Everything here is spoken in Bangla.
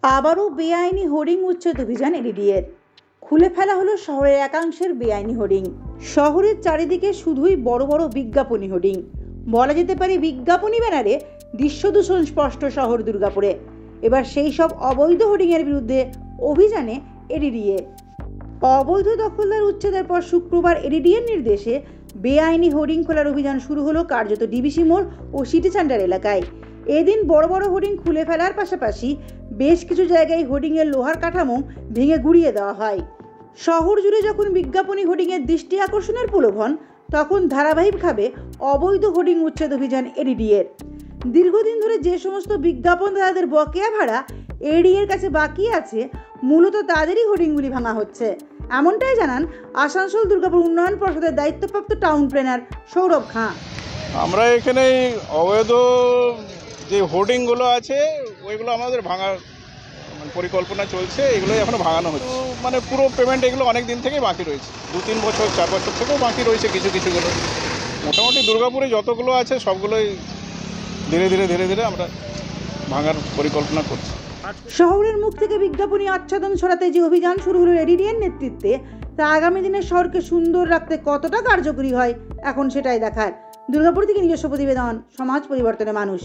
আবারও বেআইনি হোর্ডিং উচ্ছেদ অভিযান এডিডিএর। খুলে ফেলা হলো শহরের একাংশের বেআইনি হোর্ডিং। শহরের চারিদিকে শুধুই বড় বড় বিজ্ঞাপনী হোর্ডিং, বলা যেতে পারে বিজ্ঞাপনী ব্যানারে দৃশ্য দূষণ স্পষ্ট শহর দুর্গাপুরে। এবার সেই সব অবৈধ হোর্ডিংয়ের বিরুদ্ধে অভিযানে এডিডিএ। অবৈধ দখলদার উচ্ছেদের পর শুক্রবার এডিডিএর নির্দেশে বেআইনি হোর্ডিং খোলার অভিযান শুরু হলো কার্যত ডিবিসি মোড় ও সিটি সেন্টার এলাকায়। এদিন বড় বড় হোর্ডিং খুলে ফেলার পাশাপাশি বেশ কিছু জায়গায় হোর্ডিংয়ের লোহার কাঠামো ভেঙে গুঁড়িয়ে দেওয়া হয়। শহর জুড়ে যখন বিজ্ঞাপনী হোর্ডিংয়ের দৃষ্টি আকর্ষণের প্রলোভন, তখন ধারাবাহিকভাবে অবৈধ হোর্ডিং উচ্ছেদ অভিযান এডিডিএর। দীর্ঘদিন ধরে যে সমস্ত বিজ্ঞাপনদাতাদের বকেয়া ভাড়া এডিডিএর কাছে বাকি আছে, মূলত তাদেরই হোর্ডিংগুলি ভাঙা হচ্ছে, এমনটাই জানান আসানসোল দুর্গাপুর উন্নয়ন পর্ষদের দায়িত্বপ্রাপ্ত টাউন প্ল্যানার সৌরভ খাঁ। আমরা এখানে অবৈধ যে হোর্ডিংগুলো আছে ওইগুলো আমাদের ভাঙার পরিকল্পনা চলছে, এগুলো এখনো ভাঙানো হচ্ছে। মানে পুরো পেমেন্ট এগুলো অনেক দিন থেকেই বাকি রয়েছে, 2-3 বছর 4 বছর থেকেও বাকি রয়েছে কিছুগুলো। মোটামুটি দুর্গাপুরে যতগুলো আছে সবগুলোই ধীরে ধীরে আমরা ভাঙার পরিকল্পনা করছি। শহরের মুখ থেকে বিজ্ঞাপনী আচ্ছাদন সরাতে যে অভিযান শুরু হলো এডিডিএর নেতৃত্বে, তা আগামী দিনে শহরকে সুন্দর রাখতে কতটা কার্যকরী হয় এখন সেটাই দেখার। দুর্গাপুর থেকে নিজস্ব প্রতিবেদন, সমাজ পরিবর্তনের মানুষ।